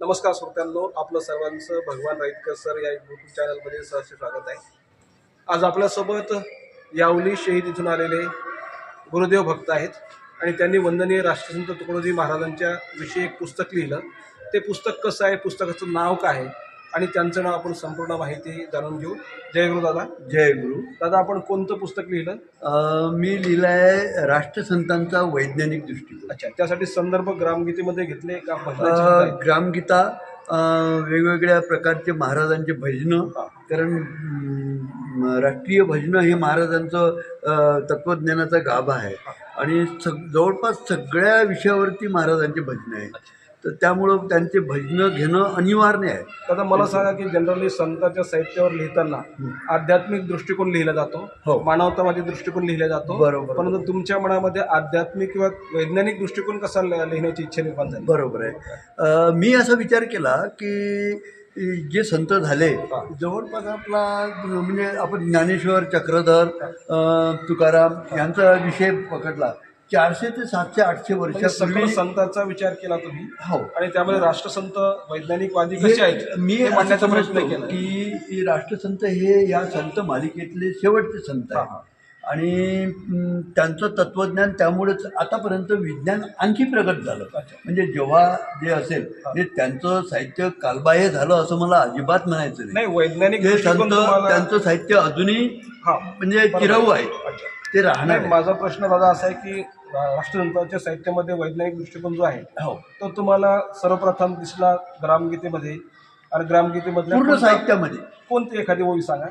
नमस्कार श्रोत्यांनो, आपलं सर्वांचं भगवान राईतकर सर या यूट्यूब चॅनलमध्ये सहर्ष स्वागत आहे. आज आपल्यासोबत यावली शहीद इथून आलेले गुरुदेव भक्त आहेत आणि त्यांनी वंदनीय राष्ट्रसंत तुकडोजी महाराजांच्या विषयी एक पुस्तक लिहिलं. ते पुस्तक कसं आहे, पुस्तकाचं नाव काय आहे आणि त्यांचं नाव आपण संपूर्ण माहिती जाणून घेऊ. जय गुरु दादा. जय गुरु. दादा, आपण कोणतं पुस्तक लिहिलं? मी लिहिलं आहे राष्ट्रसंतांचा वैज्ञानिक दृष्टिकोन. अच्छा, त्यासाठी संदर्भ ग्रामगीतेमध्ये घेतले का? ग्रामगीता, वेगवेगळ्या प्रकारचे महाराजांचे भजनं, कारण राष्ट्रीय भजनं हे महाराजांचं तत्त्वज्ञानाचा गाभा आहे आणि जवळपास सगळ्या विषयावरती महाराजांचे भजनं आहेत. तर त्यामुळं त्यांचे भजनं घेणं अनिवार्य आहे. आता मला सांगा की जनरली संतांच्या साहित्यावर लिहिताना आध्यात्मिक दृष्टिकोन लिहिला जातो, हो, मानवतावादी दृष्टिकोन लिहिला जातो, बरोबर. परंतु तुमच्या मनामध्ये आध्यात्मिक किंवा वैज्ञानिक दृष्टिकोन कसा लिहिण्याची इच्छा निर्माण झाली? बरोबर आहे. मी असा विचार केला की जे संत झाले जवळपास आपला म्हणजे आपण ज्ञानेश्वर, चक्रधर, तुकाराम यांचा विषय पकडला, 400 ते 700 800 वर्षापूर्वी संतांचा विचार केला तुम्ही. हो, आणि त्यामध्ये राष्ट्रसंत वैज्ञानिकवादी कसे आहेत मी हे मांडण्याचा समजतो प्रयत्न केला की राष्ट्रसंत हे या संत मालिकेतले शेवटचे संत आहेत आणि त्यांचं तत्त्वज्ञान त्यामुळेच आतापर्यंत विज्ञान आणखी प्रगत झालं. म्हणजे जेव्हा जे असेल ते त्यांचं साहित्य कालबाह्य झालं असं मला अजिबात म्हणायचं नाही. वैज्ञानिक ते दृष्टिकोन संत त्यांचं साहित्य अजूनही म्हणजे चिरऊ आहे, ते राहणार आहे. माझा प्रश्न दादा असा आहे की राष्ट्रसंतांच्या साहित्यामध्ये वैज्ञानिक दृष्टिकोन जो आहे हो, तो तुम्हाला सर्वप्रथम दिसला ग्रामगीतेमध्ये. आणि ग्रामगीतेमधल्या पूर्ण साहित्यामध्ये कोणती एखादी ओळी सांगा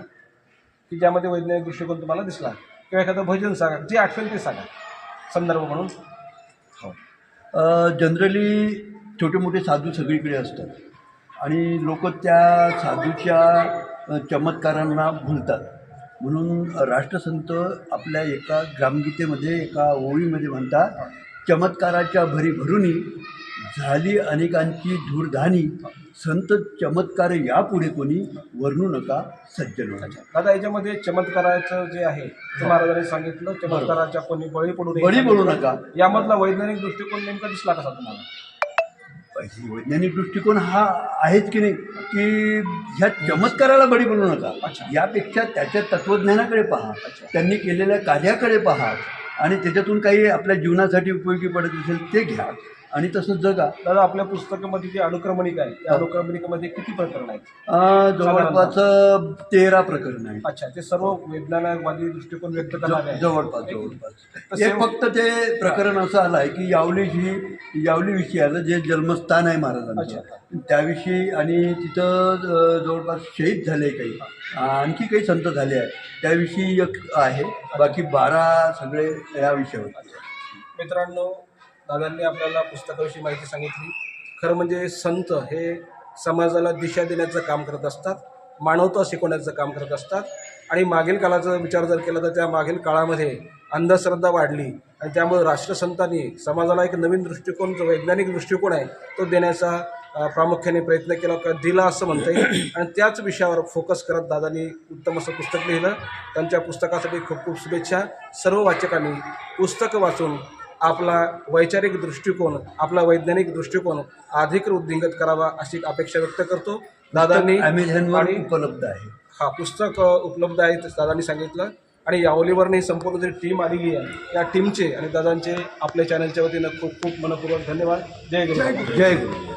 की ज्यामध्ये वैज्ञानिक दृष्टिकोन तुम्हाला दिसला, किंवा एखादं भजन सांगा, जे आठवेल ते सांगा संदर्भ म्हणून. हो, जनरली छोटे मोठे साधू सगळीकडे असतात आणि लोक त्या साधूच्या चमत्कारांना भुलतात. म्हणून राष्ट्रसंत आपल्या एका ग्रामगीतेमध्ये एका ओळीमध्ये म्हणतात, चमत्काराच्या भरी भरुनी झाली अनेकांची धूरधानी, संत चमत्कार यापुढे कोणी वर्णू नका सज्जन. दादा, याच्यामध्ये चमत्काराचं जे आहे ते महाराजांनी सांगितलं, चमत्काराच्या कोणी बळी पडू नका. यामधला वैज्ञानिक दृष्टिकोन नेमका दिसला कसा तुम्हाला? वैज्ञानिक दृष्टिकोन हा आहेच की नाही, की ह्या चमत्काराला बळी पडू नका. यापेक्षा त्याच्या तत्त्वज्ञानाकडे पहा, त्यांनी केलेल्या कार्याकडे पहा आणि त्याच्यातून काही आपल्या जीवनासाठी उपयोगी पडत असेल ते घ्या आणि तसंच जगा. दादा, आपल्या पुस्तकामध्ये जी अनुक्रमणिका आहे त्या अनुक्रमणिकेमध्ये किती प्रकरण आहेत? जवळपास 13 प्रकरण आहेत. अच्छा, ते सर्व वैज्ञानिकवादी दृष्टिकोन व्यक्त करणारे जवळपास एक फक्त ते प्रकरण असं आलं आहे की यावलीविषयी आलं, जे जन्मस्थान आहे महाराजांचं त्याविषयी, आणि तिथं जवळपास शहीद झाले काही, आणखी काही संत झाले आहे त्याविषयी एक आहे. बाकी 12 सगळे या विषयावर. मित्रांनो, दादांनी आपल्याला पुस्तकाविषयी माहिती सांगितली. खरं म्हणजे संत हे समाजाला दिशा देण्याचं काम करत असतात, मानवता शिकवण्याचं काम करत असतात. आणि मागील काळाचा विचार जर केला तर त्या मागील काळामध्ये अंधश्रद्धा वाढली आणि त्यामुळे राष्ट्रसंतांनी समाजाला एक नवीन दृष्टिकोन, जो वैज्ञानिक दृष्टिकोन आहे तो देण्याचा प्रामुख्याने प्रयत्न केला, दिला असं म्हणता येईल. आणि त्याच विषयावर फोकस करत दादांनी उत्तम असं पुस्तक लिहिलं. त्यांच्या पुस्तकासाठी खूप खूप शुभेच्छा. सर्व वाचकांनी पुस्तकं वाचून आपला वैचारिक दृष्टिकोन, आपला वैज्ञानिक दृष्टिकोन अधिक वृद्धिंगत करावा अशी अपेक्षा व्यक्त करतो. दादांनी अमेझॉनवर उपलब्ध आहे, हा पुस्तक उपलब्ध आहे दादांनी सांगितलं. आणि यावलीवरही संपूर्ण जी टीम आलेली आहे या टीमचे आणि दादांचे आपल्या चॅनलच्या वतीनं खूप खूप मनपूर्वक धन्यवाद. जय गुरु. जय गुरु.